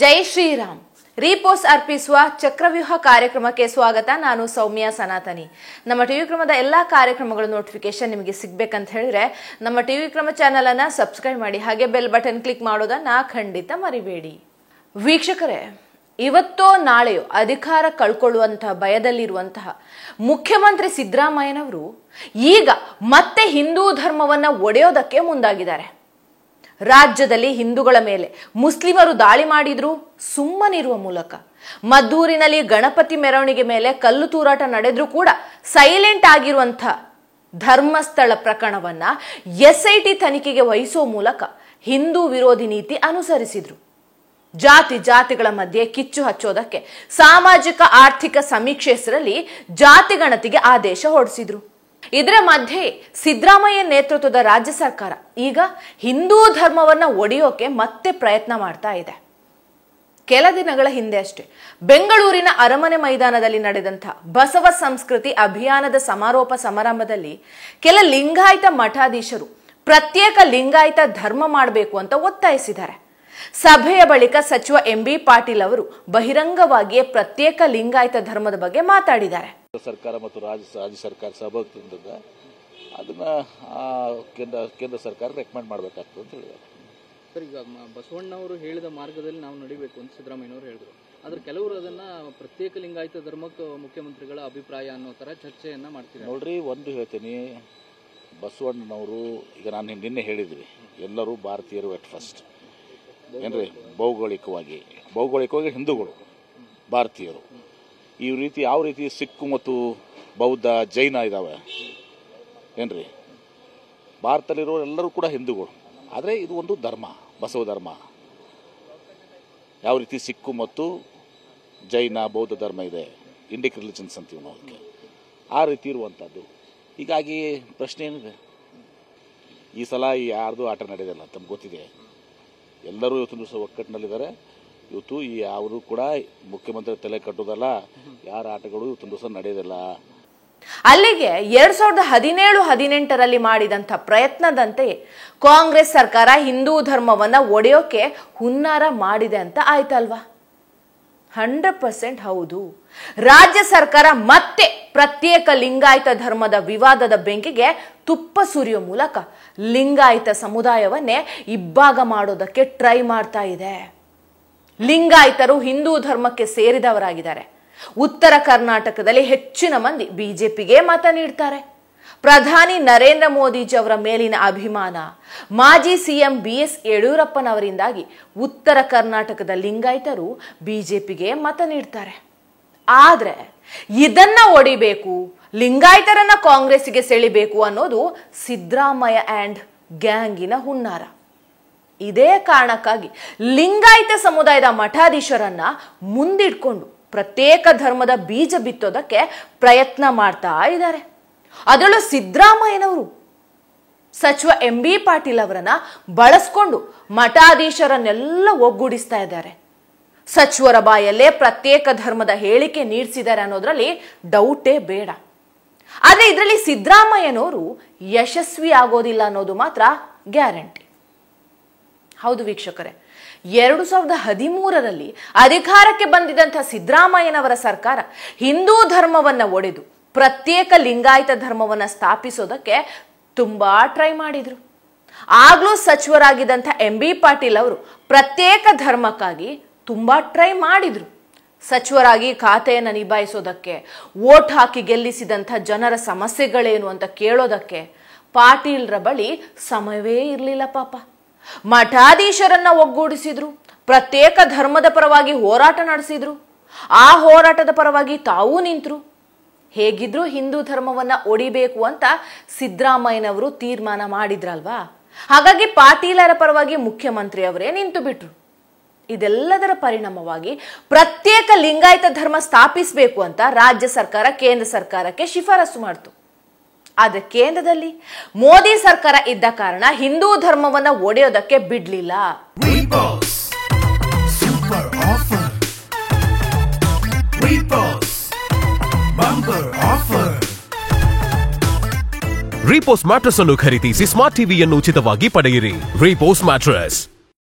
ಜೈ ಶ್ರೀರಾಮ್. ರೀಪೋಸ್ ಅರ್ಪಿಸುವ ಚಕ್ರವ್ಯೂಹ ಕಾರ್ಯಕ್ರಮಕ್ಕೆ ಸ್ವಾಗತ. ನಾನು ಸೌಮ್ಯ ಸನಾತನಿ. ನಮ್ಮ ಟಿವಿ ಕ್ರಮದ ಎಲ್ಲಾ ಕಾರ್ಯಕ್ರಮಗಳ ನೋಟಿಫಿಕೇಶನ್ ನಿಮಗೆ ಸಿಗ್ಬೇಕಂತ ಹೇಳಿದ್ರೆ ನಮ್ಮ ಟಿವಿ ಕ್ರಮ ಚಾನೆಲ್ ಅನ್ನ ಸಬ್ಸ್ಕ್ರೈಬ್ ಮಾಡಿ, ಹಾಗೆ ಬೆಲ್ ಬಟನ್ ಕ್ಲಿಕ್ ಮಾಡೋದನ್ನ ಖಂಡಿತ ಮರಿಬೇಡಿ. ವೀಕ್ಷಕರೇ, ಇವತ್ತೋ ನಾಳೆಯೋ ಅಧಿಕಾರ ಕಳ್ಕೊಳ್ಳುವಂತಹ ಭಯದಲ್ಲಿರುವಂತಹ ಮುಖ್ಯಮಂತ್ರಿ ಸಿದ್ದರಾಮಯ್ಯನವರು ಈಗ ಮತ್ತೆ ಹಿಂದೂ ಧರ್ಮವನ್ನ ಒಡೆಯೋದಕ್ಕೆ ಮುಂದಾಗಿದ್ದಾರೆ. ರಾಜ್ಯದಲ್ಲಿ ಹಿಂದೂಗಳ ಮೇಲೆ ಮುಸ್ಲಿಮರು ದಾಳಿ ಮಾಡಿದ್ರು ಸುಮ್ಮನಿರುವ ಮೂಲಕ, ಮದ್ದೂರಿನಲ್ಲಿ ಗಣಪತಿ ಮೆರವಣಿಗೆ ಮೇಲೆ ಕಲ್ಲು ತೂರಾಟ ನಡೆದ್ರೂ ಕೂಡ ಸೈಲೆಂಟ್ ಆಗಿರುವಂತಹ ಧರ್ಮಸ್ಥಳ ಪ್ರಕರಣವನ್ನ SIT ತನಿಖೆಗೆ ವಹಿಸುವ ಮೂಲಕ ಹಿಂದೂ ವಿರೋಧಿ ನೀತಿ ಅನುಸರಿಸಿದ್ರು. ಜಾತಿಗಳ ಮಧ್ಯೆ ಕಿಚ್ಚು ಹಚ್ಚೋದಕ್ಕೆ ಸಾಮಾಜಿಕ ಆರ್ಥಿಕ ಸಮೀಕ್ಷೆ ಹೆಸರಲ್ಲಿ ಜಾತಿ ಗಣತಿಗೆ ಆದೇಶ ಹೊರಡಿಸಿದ್ರು. ಇದರ ಮಧ್ಯೆ ಸಿದ್ದರಾಮಯ್ಯ ನೇತೃತ್ವದ ರಾಜ್ಯ ಸರ್ಕಾರ ಈಗ ಹಿಂದೂ ಧರ್ಮವನ್ನ ಒಡೆಯೋಕೆ ಮತ್ತೆ ಪ್ರಯತ್ನ ಮಾಡ್ತಾ ಇದೆ. ಕೆಲ ದಿನಗಳ ಹಿಂದೆ ಅಷ್ಟೇ ಬೆಂಗಳೂರಿನ ಅರಮನೆ ಮೈದಾನದಲ್ಲಿ ನಡೆದಂತಹ ಬಸವ ಸಂಸ್ಕೃತಿ ಅಭಿಯಾನದ ಸಮಾರೋಪ ಸಮಾರಂಭದಲ್ಲಿ ಕೆಲ ಲಿಂಗಾಯತ ಮಠಾಧೀಶರು ಪ್ರತ್ಯೇಕ ಲಿಂಗಾಯತ ಧರ್ಮ ಮಾಡಬೇಕು ಅಂತ ಒತ್ತಾಯಿಸಿದ್ದಾರೆ. ಸಭೆಯ ಬಳಿಕ ಸಚಿವ MB ಪಾಟೀಲ್ ಅವರು ಬಹಿರಂಗವಾಗಿಯೇ ಪ್ರತ್ಯೇಕ ಲಿಂಗಾಯತ ಧರ್ಮದ ಬಗ್ಗೆ ಮಾತಾಡಿದ್ದಾರೆ. ಸರ್ಕಾರ ಮತ್ತು ರಾಜ್ಯ ಸರ್ಕಾರ ಸಹಭಾಗಿತ್ವದಿಂದ ಅದನ್ನ ಕೇಂದ್ರ ಸರ್ಕಾರ ರೆಕಮೆಂಡ್ ಮಾಡಬೇಕಾಗ್ತದೆ ಅಂತ ಹೇಳಿದ್ದಾರೆ. ಸರ್, ಈಗ ಬಸವಣ್ಣವರು ಹೇಳಿದ ಮಾರ್ಗದಲ್ಲಿ ನಾವು ನಡಿಬೇಕು ಅಂತ ಸಿದ್ದರಾಮಯ್ಯನವರು ಹೇಳಿದ್ರು. ಆದ್ರೆ ಕೆಲವರು ಅದನ್ನ ಪ್ರತ್ಯೇಕ ಲಿಂಗಾಯತ ಧರ್ಮಕ್ಕೆ ಮುಖ್ಯಮಂತ್ರಿಗಳ ಅಭಿಪ್ರಾಯ ಅನ್ನೋ ತರ ಚರ್ಚೆಯನ್ನ ಮಾಡ್ತಿದ್ದಾರೆ. ನೋಡ್ರಿ, ಒಂದು ಹೇಳ್ತೀನಿ, ಬಸವಣ್ಣನವರು ಈಗ ನಾನು ನಿನ್ನೆ ಹೇಳಿದ್ವಿ, ಎಲ್ಲರೂ ಭಾರತೀಯರು ಎಟ್ ಫಸ್ಟ್ ಏನ್ರಿ, ಭೌಗೋಳಿಕವಾಗಿ ಹಿಂದೂಗಳು ಭಾರತೀಯರು. ಈ ರೀತಿ ಯಾವ ರೀತಿ ಸಿಖ್ ಮತ್ತು ಬೌದ್ಧ ಜೈನ ಇದಾವೆ ಏನ್ರಿ, ಭಾರತದಲ್ಲಿರೋ ಎಲ್ಲರೂ ಕೂಡ ಹಿಂದೂಗಳು. ಆದರೆ ಇದು ಒಂದು ಧರ್ಮ, ಬಸವ ಧರ್ಮ. ಯಾವ ರೀತಿ ಸಿಕ್ಕು ಮತ್ತು ಜೈನ ಬೌದ್ಧ ಧರ್ಮ ಇದೆ, ಇಂಡಿಕ್ ರಿಲಿಜನ್ಸ್ ಅಂತೀವಿ ನಾವು ಅದಕ್ಕೆ, ಆ ರೀತಿ ಇರುವಂಥದ್ದು. ಹೀಗಾಗಿ ಪ್ರಶ್ನೆ ಏನಿದೆ, ಈ ಸಲ ಯಾರ್ದು ಆಟ ನಡೆಯೋದಿಲ್ಲ ತಮ್ಗೆ ಗೊತ್ತಿದೆ. ಎಲ್ಲರೂ ಇವತ್ತಿನ ದಿವಸ ಒಕ್ಕಟ್ಟಿನಲ್ಲಿದ್ದಾರೆ. ಇವತ್ತು ಯಾರು ಕೂಡ ಮುಖ್ಯಮಂತ್ರಿ ತಲೆ ಕಟ್ಟೋದಲ್ಲ, ಯಾರ ಆಟಗಳು ಇವತ್ತಿನ ದಿವಸ ನಡೆಯೋದಿಲ್ಲ. ಅಲ್ಲಿಗೆ 2017-18ರಲ್ಲಿ ಮಾಡಿದಂಥ ಪ್ರಯತ್ನದಂತೆಯೇ ಕಾಂಗ್ರೆಸ್ ಸರ್ಕಾರ ಹಿಂದೂ ಧರ್ಮವನ್ನ ಒಡೆಯೋಕೆ ಹುನ್ನಾರ ಮಾಡಿದೆ ಅಂತ ಆಯ್ತಲ್ವಾ? 100% ಹೌದು. ರಾಜ್ಯ ಸರ್ಕಾರ ಮತ್ತೆ ಪ್ರತ್ಯೇಕ ಲಿಂಗಾಯತ ಧರ್ಮದ ವಿವಾದದ ಬೆಂಕಿಗೆ ತುಪ್ಪ ಸುರಿಯೋ ಮೂಲಕ ಲಿಂಗಾಯತ ಸಮುದಾಯವನ್ನೇ ಇಬ್ಬಾಗ ಮಾಡೋದಕ್ಕೆ ಟ್ರೈ ಮಾಡ್ತಾ ಇದೆ. ಲಿಂಗಾಯತರು ಹಿಂದೂ ಧರ್ಮಕ್ಕೆ ಸೇರಿದವರಾಗಿದ್ದಾರೆ. ಉತ್ತರ ಕರ್ನಾಟಕದಲ್ಲಿ ಹೆಚ್ಚಿನ ಮಂದಿ ಬಿಜೆಪಿಗೆ ಮತ ನೀಡ್ತಾರೆ. ಪ್ರಧಾನಿ ನರೇಂದ್ರ ಮೋದಿಜಿ ಅವರ ಮೇಲಿನ ಅಭಿಮಾನ, ಮಾಜಿ CM BS ಯಡಿಯೂರಪ್ಪನವರಿಂದಾಗಿ ಉತ್ತರ ಕರ್ನಾಟಕದ ಲಿಂಗಾಯತರು ಬಿಜೆಪಿಗೆ ಮತ ನೀಡ್ತಾರೆ. ಆದ್ರೆ ಇದನ್ನ ಒಡಿಬೇಕು, ಲಿಂಗಾಯತರನ್ನ ಕಾಂಗ್ರೆಸ್ಗೆ ಸೆಳಿಬೇಕು ಅನ್ನೋದು ಸಿದ್ದರಾಮಯ್ಯ ಅಂಡ್ ಗ್ಯಾಂಗಿನ ಹುನ್ನಾರ. ಇದೇ ಕಾರಣಕ್ಕಾಗಿ ಲಿಂಗಾಯತ ಸಮುದಾಯದ ಮಠಾಧೀಶರನ್ನ ಮುಂದಿಟ್ಕೊಂಡು ಪ್ರತ್ಯೇಕ ಧರ್ಮದ ಬೀಜ ಬಿತ್ತೋದಕ್ಕೆ ಪ್ರಯತ್ನ ಮಾಡ್ತಾ ಇದ್ದಾರೆ. ಅದರಲ್ಲೂ ಸಿದ್ದರಾಮಯ್ಯನವರು ಸಚಿವ MB ಪಾಟೀಲ್ ಅವರನ್ನ ಬಳಸ್ಕೊಂಡು ಮಠಾಧೀಶರನ್ನೆಲ್ಲ ಒಗ್ಗೂಡಿಸ್ತಾ ಇದ್ದಾರೆ. ಸಚಿವರ ಬಾಯಲ್ಲೇ ಪ್ರತ್ಯೇಕ ಧರ್ಮದ ಹೇಳಿಕೆ ನೀಡಿಸಿದ್ದಾರೆ ಅನ್ನೋದ್ರಲ್ಲಿ ಡೌಟೇ ಬೇಡ. ಆದ್ರೆ ಇದರಲ್ಲಿ ಸಿದ್ದರಾಮಯ್ಯನವರು ಯಶಸ್ವಿ ಆಗೋದಿಲ್ಲ ಅನ್ನೋದು ಮಾತ್ರ ಗ್ಯಾರಂಟಿ. ಹೌದು ವೀಕ್ಷಕರೇ, 2013ರಲ್ಲಿ ಅಧಿಕಾರಕ್ಕೆ ಬಂದಿದ್ದಂಥ ಸಿದ್ದರಾಮಯ್ಯನವರ ಸರ್ಕಾರ ಹಿಂದೂ ಧರ್ಮವನ್ನ ಒಡೆದು ಪ್ರತ್ಯೇಕ ಲಿಂಗಾಯತ ಧರ್ಮವನ್ನ ಸ್ಥಾಪಿಸೋದಕ್ಕೆ ತುಂಬಾ ಟ್ರೈ ಮಾಡಿದ್ರು. ಆಗ್ಲೂ ಸಚಿವರಾಗಿದ್ದಂಥ MB ಪಾಟೀಲ್ ಅವರು ಪ್ರತ್ಯೇಕ ಧರ್ಮಕ್ಕಾಗಿ ತುಂಬಾ ಟ್ರೈ ಮಾಡಿದ್ರು. ಸಚಿವರಾಗಿ ಖಾತೆಯನ್ನು ನಿಭಾಯಿಸೋದಕ್ಕೆ, ವೋಟ್ ಹಾಕಿ ಗೆಲ್ಲಿಸಿದಂಥ ಜನರ ಸಮಸ್ಯೆಗಳೇನು ಅಂತ ಕೇಳೋದಕ್ಕೆ ಪಾಟೀಲ್ರ ಬಳಿ ಸಮಯವೇ ಇರಲಿಲ್ಲ ಪಾಪ. ಮಠಾಧೀಶರನ್ನ ಒಗ್ಗೂಡಿಸಿದ್ರು, ಪ್ರತ್ಯೇಕ ಧರ್ಮದ ಪರವಾಗಿ ಹೋರಾಟ ನಡೆಸಿದ್ರು, ಆ ಹೋರಾಟದ ಪರವಾಗಿ ತಾವೂ ನಿಂತರು. ಹೇಗಿದ್ರು ಹಿಂದೂ ಧರ್ಮವನ್ನ ಒಡಿಬೇಕು ಅಂತ ಸಿದ್ದರಾಮಯ್ಯನವರು ತೀರ್ಮಾನ ಮಾಡಿದ್ರಲ್ವಾ? ಹಾಗಾಗಿ ಪಾಟೀಲರ ಪರವಾಗಿ ಮುಖ್ಯಮಂತ್ರಿ ಅವರೇ ನಿಂತು ಬಿಟ್ರು. ಇದೆಲ್ಲದರ ಪರಿಣಾಮವಾಗಿ ಪ್ರತ್ಯೇಕ ಲಿಂಗಾಯತ ಧರ್ಮ ಸ್ಥಾಪಿಸಬೇಕು ಅಂತ ರಾಜ್ಯ ಸರ್ಕಾರ ಕೇಂದ್ರ ಸರ್ಕಾರಕ್ಕೆ ಶಿಫಾರಸು ಮಾಡಿತು. ಆದ್ರೆ ಕೇಂದ್ರದಲ್ಲಿ ಮೋದಿ ಸರ್ಕಾರ ಇದ್ದ ಕಾರಣ ಹಿಂದೂ ಧರ್ಮವನ್ನ ಒಡೆಯೋದಕ್ಕೆ ಬಿಡ್ಲಿಲ್ಲ. ರೀಪೋಸ್ ಮ್ಯಾಟ್ರೆಸ್ ಅನ್ನು ಖರೀದಿಸಿ ಸ್ಮಾರ್ಟ್ ಟಿವಿಯನ್ನು ಉಚಿತವಾಗಿ ಪಡೆಯಿರಿ. ರೀಪೋಸ್ ಮ್ಯಾಟ್ರೆಸ್.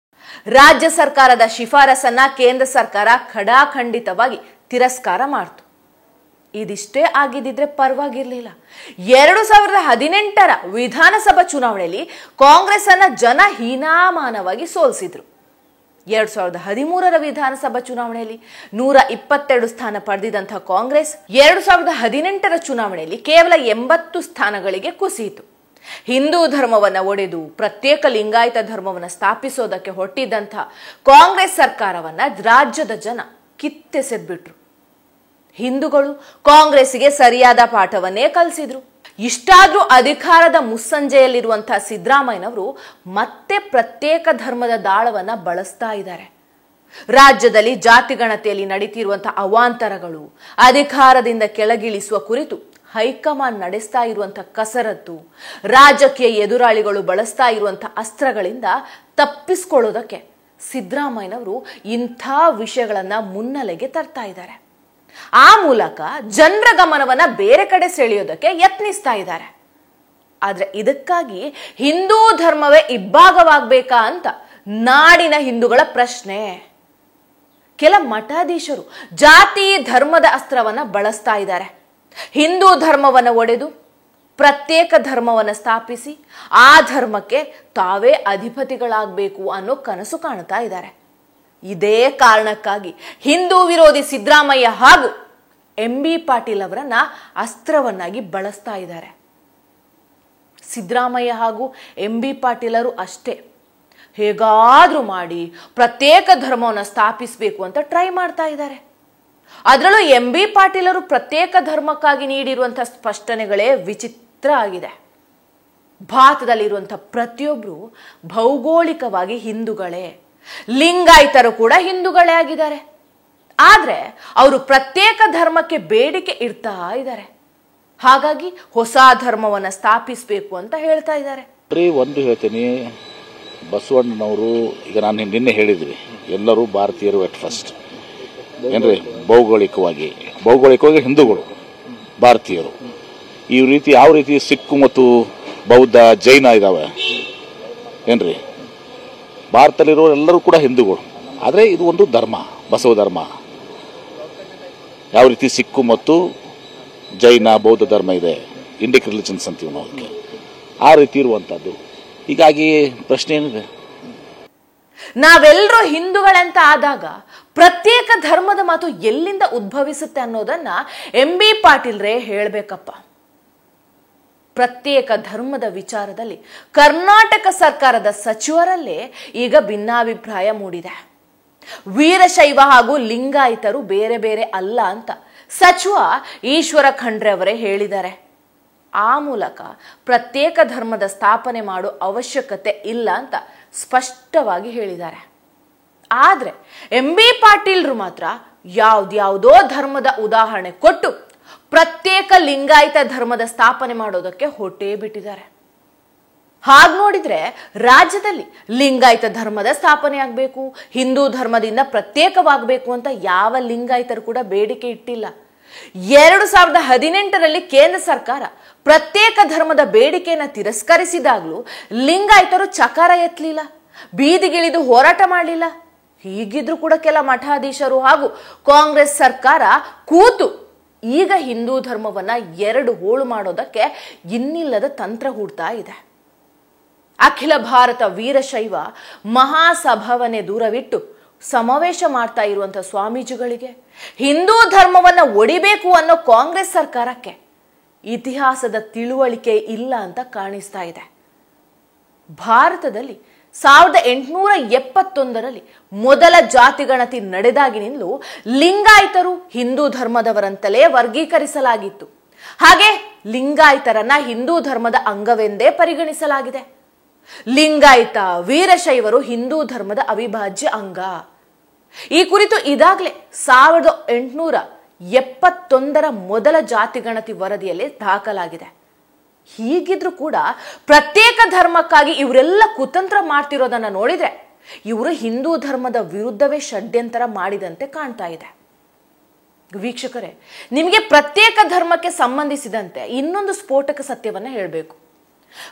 ರಾಜ್ಯ ಸರ್ಕಾರದ ಶಿಫಾರಸನ್ನ ಕೇಂದ್ರ ಸರ್ಕಾರ ಖಡಾಖಂಡಿತವಾಗಿ ತಿರಸ್ಕಾರ ಮಾಡಿತು. ಇದಿಷ್ಟೇ ಆಗಿದ್ದಿದ್ರೆ ಪರವಾಗಿರ್ಲಿಲ್ಲ. 2018ರ ವಿಧಾನಸಭಾ ಚುನಾವಣೆಯಲ್ಲಿ ಕಾಂಗ್ರೆಸ್ ಅನ್ನ ಜನ ಹೀನಾಮಾನವಾಗಿ ಸೋಲಿಸಿದ್ರು. 2013ರ ವಿಧಾನಸಭಾ ಚುನಾವಣೆಯಲ್ಲಿ 122 ಸ್ಥಾನ ಪಡೆದಿದ್ದಂತಹ ಕಾಂಗ್ರೆಸ್ 2018ರ ಚುನಾವಣೆಯಲ್ಲಿ ಕೇವಲ 80 ಸ್ಥಾನಗಳಿಗೆ ಕುಸಿಯಿತು. ಹಿಂದೂ ಧರ್ಮವನ್ನ ಒಡೆದು ಪ್ರತ್ಯೇಕ ಲಿಂಗಾಯತ ಧರ್ಮವನ್ನ ಸ್ಥಾಪಿಸೋದಕ್ಕೆ ಹೊಟ್ಟಿದ್ದಂಥ ಕಾಂಗ್ರೆಸ್ ಸರ್ಕಾರವನ್ನ ರಾಜ್ಯದ ಜನ ಕಿತ್ತೆಸೆದ್ಬಿಟ್ರು. ಹಿಂದೂಗಳು ಕಾಂಗ್ರೆಸ್ಗೆ ಸರಿಯಾದ ಪಾಠವನ್ನೇ ಕಲಿಸಿದ್ರು. ಇಷ್ಟಾದ್ರೂ ಅಧಿಕಾರದ ಮುಸ್ಸಂಜೆಯಲ್ಲಿರುವಂತಹ ಸಿದ್ದರಾಮಯ್ಯನವರು ಮತ್ತೆ ಪ್ರತ್ಯೇಕ ಧರ್ಮದ ದಾಳವನ್ನ ಬಳಸ್ತಾ ಇದ್ದಾರೆ. ರಾಜ್ಯದಲ್ಲಿ ಜಾತಿ ಗಣತಿಯಲ್ಲಿ ನಡೀತಿರುವಂತಹ ಅವಾಂತರಗಳು, ಅಧಿಕಾರದಿಂದ ಕೆಳಗಿಳಿಸುವ ಕುರಿತು ಹೈಕಮಾಂಡ್ ನಡೆಸ್ತಾ ಇರುವಂತಹ ಕಸರತ್ತು, ರಾಜಕೀಯ ಎದುರಾಳಿಗಳು ಬಳಸ್ತಾ ಇರುವಂತಹ ಅಸ್ತ್ರಗಳಿಂದ ತಪ್ಪಿಸ್ಕೊಳ್ಳೋದಕ್ಕೆ ಸಿದ್ದರಾಮಯ್ಯನವರು ಇಂಥ ವಿಷಯಗಳನ್ನ ಮುನ್ನೆಲೆಗೆ ತರ್ತಾ ಇದ್ದಾರೆ. ಆ ಮೂಲಕ ಜನರ ಗಮನವನ್ನ ಬೇರೆ ಕಡೆ ಸೆಳೆಯೋದಕ್ಕೆ ಯತ್ನಿಸ್ತಾ ಇದ್ದಾರೆ. ಆದ್ರೆ ಇದಕ್ಕಾಗಿ ಹಿಂದೂ ಧರ್ಮವೇ ಇಬ್ಬಾಗವಾಗಬೇಕಾ ಅಂತ ನಾಡಿನ ಹಿಂದೂಗಳ ಪ್ರಶ್ನೆ. ಕೆಲ ಮಠಾಧೀಶರು ಜಾತಿ ಧರ್ಮದ ಅಸ್ತ್ರವನ್ನ ಬಳಸ್ತಾ ಇದ್ದಾರೆ. ಹಿಂದೂ ಧರ್ಮವನ್ನ ಒಡೆದು ಪ್ರತ್ಯೇಕ ಧರ್ಮವನ್ನ ಸ್ಥಾಪಿಸಿ ಆ ಧರ್ಮಕ್ಕೆ ತಾವೇ ಅಧಿಪತಿಗಳಾಗಬೇಕು ಅನ್ನೋ ಕನಸು ಕಾಣ್ತಾ ಇದ್ದಾರೆ. ಇದೇ ಕಾರಣಕ್ಕಾಗಿ ಹಿಂದೂ ವಿರೋಧಿ ಸಿದ್ದರಾಮಯ್ಯ ಹಾಗೂ MB ಪಾಟೀಲ್ ಅವರನ್ನ ಅಸ್ತ್ರವನ್ನಾಗಿ ಬಳಸ್ತಾ ಇದ್ದಾರೆ. ಸಿದ್ದರಾಮಯ್ಯ ಹಾಗೂ MB ಪಾಟೀಲರು ಅಷ್ಟೇ, ಹೇಗಾದ್ರೂ ಮಾಡಿ ಪ್ರತ್ಯೇಕ ಧರ್ಮವನ್ನು ಸ್ಥಾಪಿಸಬೇಕು ಅಂತ ಟ್ರೈ ಮಾಡ್ತಾ ಇದ್ದಾರೆ. ಅದರಲ್ಲೂ MB ಪಾಟೀಲರು ಪ್ರತ್ಯೇಕ ಧರ್ಮಕ್ಕಾಗಿ ನೀಡಿರುವಂತಹ ಸ್ಪಷ್ಟನೆಗಳೇ ವಿಚಿತ್ರ ಆಗಿದೆ. ಭಾರತದಲ್ಲಿರುವಂತಹ ಪ್ರತಿಯೊಬ್ಬರು ಭೌಗೋಳಿಕವಾಗಿ ಹಿಂದೂಗಳೇ, ಲಿಂಗಾಯತರು ಕೂಡ ಹಿಂದೂಗಳೇ ಆಗಿದ್ದಾರೆ. ಆದ್ರೆ ಅವರು ಪ್ರತ್ಯೇಕ ಧರ್ಮಕ್ಕೆ ಬೇಡಿಕೆ ಇಡ್ತಾ ಇದ್ದಾರೆ. ಹಾಗಾಗಿ ಹೊಸ ಧರ್ಮವನ್ನ ಸ್ಥಾಪಿಸಬೇಕು ಅಂತ ಹೇಳ್ತಾ ಇದ್ದಾರೆ. ಒಂದು ಹೇಳ್ತೀನಿ, ಬಸವಣ್ಣನವರು ಈಗ ನಾನು ನಿನ್ನೆ ಹೇಳಿದ್ವಿ, ಎಲ್ಲರೂ ಭಾರತೀಯರು ಎಟ್ ಫಸ್ಟ್ ಏನ್ರಿ, ಭೌಗೋಳಿಕವಾಗಿ ಹಿಂದೂಗಳು ಭಾರತೀಯರು. ಈ ರೀತಿ ಯಾವ ರೀತಿ ಸಿಕ್ಕು ಮತ್ತು ಬೌದ್ಧ ಜೈನ ಇದಾವೆ ಏನ್ರಿ, ಭಾರತದಲ್ಲಿರೋ ಎಲ್ಲರೂ ಕೂಡ ಹಿಂದೂಗಳು. ಆದರೆ ಇದು ಒಂದು ಧರ್ಮ, ಬಸವ ಧರ್ಮ. ಯಾವ ರೀತಿ ಸಿಕ್ಕು ಮತ್ತು ಜೈನ ಬೌದ್ಧ ಧರ್ಮ ಇದೆ, ಇಂಡಿಕ್ ರಿಲಿಜನ್ಸ್ ಅಂತೀವಿ ನಾವು ಅದಕ್ಕೆ, ಆ ರೀತಿ ಇರುವಂತದ್ದು. ಹೀಗಾಗಿ ಪ್ರಶ್ನೆ ಏನಿದೆ, ನಾವೆಲ್ಲರೂ ಹಿಂದೂಗಳಂತ ಆದಾಗ ಪ್ರತ್ಯೇಕ ಧರ್ಮದ ಮಾತು ಎಲ್ಲಿಂದ ಉದ್ಭವಿಸುತ್ತೆ ಅನ್ನೋದನ್ನ MB ಪಾಟೀಲ್ರೇ ಹೇಳ್ಬೇಕಪ್ಪ. ಪ್ರತ್ಯೇಕ ಧರ್ಮದ ವಿಚಾರದಲ್ಲಿ ಕರ್ನಾಟಕ ಸರ್ಕಾರದ ಸಚಿವರಲ್ಲೇ ಈಗ ಭಿನ್ನಾಭಿಪ್ರಾಯ ಮೂಡಿದೆ. ವೀರಶೈವ ಹಾಗೂ ಲಿಂಗಾಯತರು ಬೇರೆ ಬೇರೆ ಅಲ್ಲ ಅಂತ ಸಚಿವ ಈಶ್ವರ ಖಂಡ್ರೆ ಅವರೇ ಹೇಳಿದ್ದಾರೆ. ಆ ಮೂಲಕ ಪ್ರತ್ಯೇಕ ಧರ್ಮದ ಸ್ಥಾಪನೆ ಮಾಡೋ ಅವಶ್ಯಕತೆ ಇಲ್ಲ ಅಂತ ಸ್ಪಷ್ಟವಾಗಿ ಹೇಳಿದ್ದಾರೆ. ಆದ್ರೆ MB ಪಾಟೀಲ್ರು ಮಾತ್ರ ಯಾವ್ದ್ಯಾವುದೋ ಧರ್ಮದ ಉದಾಹರಣೆ ಕೊಟ್ಟು ಪ್ರತ್ಯೇಕ ಲಿಂಗಾಯತ ಧರ್ಮದ ಸ್ಥಾಪನೆ ಮಾಡೋದಕ್ಕೆ ಹೊಟ್ಟೆ ಬಿಟ್ಟಿದ್ದಾರೆ. ಹಾಗೆ ನೋಡಿದ್ರೆ ರಾಜ್ಯದಲ್ಲಿ ಲಿಂಗಾಯತ ಧರ್ಮದ ಸ್ಥಾಪನೆ ಆಗಬೇಕು, ಹಿಂದೂ ಧರ್ಮದಿಂದ ಪ್ರತ್ಯೇಕವಾಗಬೇಕು ಅಂತ ಯಾವ ಲಿಂಗಾಯತರು ಕೂಡ ಬೇಡಿಕೆ ಇಟ್ಟಿಲ್ಲ. 2018ರಲ್ಲಿ ಕೇಂದ್ರ ಸರ್ಕಾರ ಪ್ರತ್ಯೇಕ ಧರ್ಮದ ಬೇಡಿಕೆಯನ್ನು ತಿರಸ್ಕರಿಸಿದಾಗಲೂ ಲಿಂಗಾಯತರು ಚಕಾರ ಎತ್ತಲಿಲ್ಲ, ಬೀದಿಗಿಳಿದು ಹೋರಾಟ ಮಾಡಲಿಲ್ಲ. ಹೀಗಿದ್ರೂ ಕೂಡ ಕೆಲ ಮಠಾಧೀಶರು ಹಾಗೂ ಕಾಂಗ್ರೆಸ್ ಸರ್ಕಾರ ಕೂತು ಈಗ ಹಿಂದೂ ಧರ್ಮವನ್ನ 2 ಹೋಳು ಮಾಡೋದಕ್ಕೆ ಇನ್ನಿಲ್ಲದ ತಂತ್ರ ಹೂಡ್ತಾ ಇದೆ. ಅಖಿಲ ಭಾರತ ವೀರಶೈವ ಮಹಾಸಭಾವನ್ನೇ ದೂರವಿಟ್ಟು ಸಮಾವೇಶ ಮಾಡ್ತಾ ಇರುವಂತಹ ಸ್ವಾಮೀಜಿಗಳಿಗೆ ಹಿಂದೂ ಧರ್ಮವನ್ನ ಒಡಿಬೇಕು ಅನ್ನೋ ಕಾಂಗ್ರೆಸ್ ಸರ್ಕಾರಕ್ಕೆ ಇತಿಹಾಸದ ತಿಳುವಳಿಕೆ ಇಲ್ಲ ಅಂತ ಕಾಣಿಸ್ತಾ ಇದೆ. ಭಾರತದಲ್ಲಿ 1871ರಲ್ಲಿ ಮೊದಲ ಜಾತಿ ಗಣತಿ ನಡೆದಾಗಿನಿಂದಲೂ ಲಿಂಗಾಯತರು ಹಿಂದೂ ಧರ್ಮದವರಂತಲೇ ವರ್ಗೀಕರಿಸಲಾಗಿತ್ತು. ಹಾಗೆ ಲಿಂಗಾಯತರನ್ನ ಹಿಂದೂ ಧರ್ಮದ ಅಂಗವೆಂದೇ ಪರಿಗಣಿಸಲಾಗಿದೆ. ಲಿಂಗಾಯತ ವೀರಶೈವರು ಹಿಂದೂ ಧರ್ಮದ ಅವಿಭಾಜ್ಯ ಅಂಗ. ಈ ಕುರಿತು ಇದಾಗಲೇ 1871ರ ಮೊದಲ ಜಾತಿ ಗಣತಿ ವರದಿಯಲ್ಲಿ ದಾಖಲಾಗಿದೆ. ಹೀಗಿದ್ರೂ ಕೂಡ ಪ್ರತ್ಯೇಕ ಧರ್ಮಕ್ಕಾಗಿ ಇವರೆಲ್ಲ ಕುತಂತ್ರ ಮಾಡ್ತಿರೋದನ್ನ ನೋಡಿದ್ರೆ ಇವರು ಹಿಂದೂ ಧರ್ಮದ ವಿರುದ್ಧವೇ ಷಡ್ಯಂತರ ಮಾಡಿದಂತೆ ಕಾಣ್ತಾ ಇದೆ. ವೀಕ್ಷಕರೇ, ನಿಮಗೆ ಪ್ರತ್ಯೇಕ ಧರ್ಮಕ್ಕೆ ಸಂಬಂಧಿಸಿದಂತೆ ಇನ್ನೊಂದು ಸ್ಫೋಟಕ ಸತ್ಯವನ್ನ ಹೇಳಬೇಕು.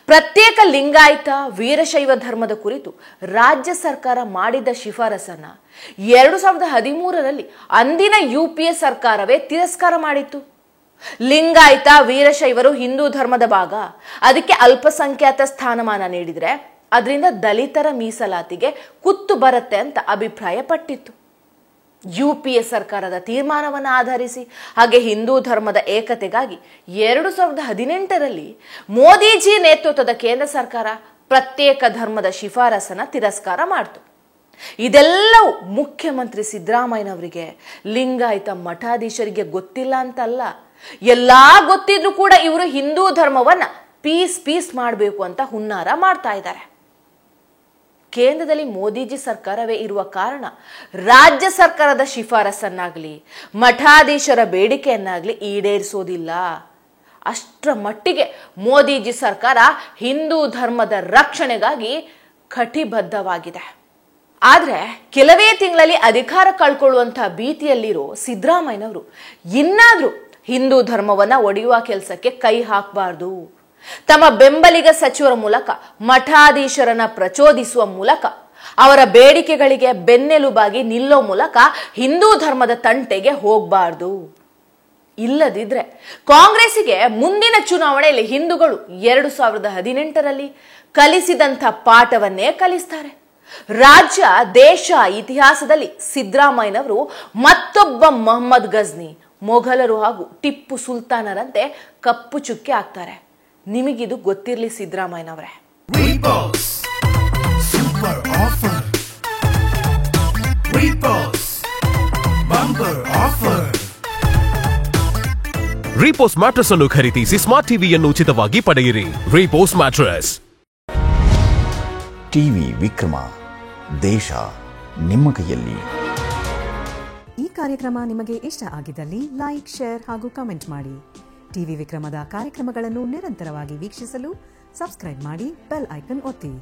ಪ್ರತ್ಯೇಕ ಲಿಂಗಾಯತ ವೀರಶೈವ ಧರ್ಮದ ಕುರಿತು ರಾಜ್ಯ ಸರ್ಕಾರ ಮಾಡಿದ್ದ ಶಿಫಾರಸನ್ನ 2013ರಲ್ಲಿ ಅಂದಿನ UPA ಸರ್ಕಾರವೇ ತಿರಸ್ಕಾರ ಮಾಡಿತ್ತು. ಲಿಂಗಾಯತ ವೀರಶೈವರು ಹಿಂದೂ ಧರ್ಮದ ಭಾಗ, ಅದಕ್ಕೆ ಅಲ್ಪಸಂಖ್ಯಾತ ಸ್ಥಾನಮಾನ ನೀಡಿದ್ರೆ ಅದರಿಂದ ದಲಿತರ ಮೀಸಲಾತಿಗೆ ಕುತ್ತು ಬರುತ್ತೆ ಅಂತ ಅಭಿಪ್ರಾಯ ಪಟ್ಟಿತ್ತು. UPA ಸರ್ಕಾರದ ತೀರ್ಮಾನವನ್ನು ಆಧರಿಸಿ ಹಾಗೆ ಹಿಂದೂ ಧರ್ಮದ ಏಕತೆಗಾಗಿ 2018ರಲ್ಲಿ ಮೋದಿಜಿ ನೇತೃತ್ವದ ಕೇಂದ್ರ ಸರ್ಕಾರ ಪ್ರತ್ಯೇಕ ಧರ್ಮದ ಶಿಫಾರಸನ್ನ ತಿರಸ್ಕಾರ ಮಾಡಿತು. ಇದೆಲ್ಲವೂ ಮುಖ್ಯಮಂತ್ರಿ ಸಿದ್ದರಾಮಯ್ಯನವರಿಗೆ, ಲಿಂಗಾಯತ ಮಠಾಧೀಶರಿಗೆ ಗೊತ್ತಿಲ್ಲ ಅಂತಲ್ಲ, ಎಲ್ಲಾ ಗೊತ್ತಿದ್ರು ಕೂಡ ಇವರು ಹಿಂದೂ ಧರ್ಮವನ್ನ ಪೀಸ್ ಮಾಡಬೇಕು ಅಂತ ಹುನ್ನಾರ ಮಾಡ್ತಾ ಇದ್ದಾರೆ. ಕೇಂದ್ರದಲ್ಲಿ ಮೋದಿಜಿ ಸರ್ಕಾರವೇ ಇರುವ ಕಾರಣ ರಾಜ್ಯ ಸರ್ಕಾರದ ಶಿಫಾರಸನ್ನಾಗಲಿ ಮಠಾಧೀಶರ ಬೇಡಿಕೆಯನ್ನಾಗಲಿ ಈಡೇರಿಸೋದಿಲ್ಲ. ಅಷ್ಟರ ಮಟ್ಟಿಗೆ ಮೋದಿಜಿ ಸರ್ಕಾರ ಹಿಂದೂ ಧರ್ಮದ ರಕ್ಷಣೆಗಾಗಿ ಕಟಿಬದ್ಧವಾಗಿದೆ. ಆದರೆ ಕೆಲವೇ ತಿಂಗಳಲ್ಲಿ ಅಧಿಕಾರ ಕಳ್ಕೊಳ್ಳುವಂತಹ ಭೀತಿಯಲ್ಲಿರೋ ಸಿದ್ದರಾಮಯ್ಯನವರು ಇನ್ನಾದ್ರೂ ಹಿಂದೂ ಧರ್ಮವನ್ನ ಒಡೆಯುವ ಕೆಲಸಕ್ಕೆ ಕೈ ಹಾಕಬಾರ್ದು. ತಮ್ಮ ಬೆಂಬಲಿಗ ಸಚಿವರ ಮೂಲಕ ಮಠಾಧೀಶರನ್ನ ಪ್ರಚೋದಿಸುವ ಮೂಲಕ ಅವರ ಬೇಡಿಕೆಗಳಿಗೆ ಬೆನ್ನೆಲುಬಾಗಿ ನಿಲ್ಲೋ ಮೂಲಕ ಹಿಂದೂ ಧರ್ಮದ ತಂಟೆಗೆ ಹೋಗಬಾರ್ದು. ಇಲ್ಲದಿದ್ರೆ ಕಾಂಗ್ರೆಸ್ಸಿಗೆ ಮುಂದಿನ ಚುನಾವಣೆಯಲ್ಲಿ ಹಿಂದೂಗಳು 2018ರಲ್ಲಿ ಕಲಿಸಿದಂಥ ಪಾಠವನ್ನೇ ಕಲಿಸ್ತಾರೆ. ರಾಜ್ಯ ದೇಶ ಇತಿಹಾಸದಲ್ಲಿ ಸಿದ್ದರಾಮಯ್ಯನವರು ಮತ್ತೊಬ್ಬ ಮೊಹಮ್ಮದ್ ಗಜ್ನಿ, ಮೊಘಲರು ಹಾಗೂ ಟಿಪ್ಪು ಸುಲ್ತಾನರಂತೆ ಕಪ್ಪು ಚುಕ್ಕೆ ಆಗ್ತಾರೆ. ನಿಮಗಿದು ಗೊತ್ತಿರಲಿ ಸಿದ್ದರಾಮಯ್ಯನವರೇ. ರೀಪೋಸ್ ಮ್ಯಾಟ್ರೆಸ್ ಅನ್ನು ಖರೀದಿಸಿ ಸ್ಮಾರ್ಟ್ ಟಿವಿಯನ್ನು ಉಚಿತವಾಗಿ ಪಡೆಯಿರಿ. ರೀಪೋಸ್ ಮ್ಯಾಟ್ರೆಸ್. ಟಿವಿ ವಿಕ್ರಮ, ದೇಶ ನಿಮ್ಮ ಕೈಯಲ್ಲಿ. ಈ ಕಾರ್ಯಕ್ರಮ ನಿಮಗೆ ಇಷ್ಟ ಆಗಿದ್ದಲ್ಲಿ ಲೈಕ್, ಶೇರ್ ಹಾಗೂ ಕಮೆಂಟ್ ಮಾಡಿ. ಟಿವಿ ವಿಕ್ರಮದ ಕಾರ್ಯಕ್ರಮಗಳನ್ನು ನಿರಂತರವಾಗಿ ವೀಕ್ಷಿಸಲು ಸಬ್ಸ್ಕ್ರೈಬ್ ಮಾಡಿ, ಬೆಲ್ ಐಕನ್ ಒತ್ತಿ.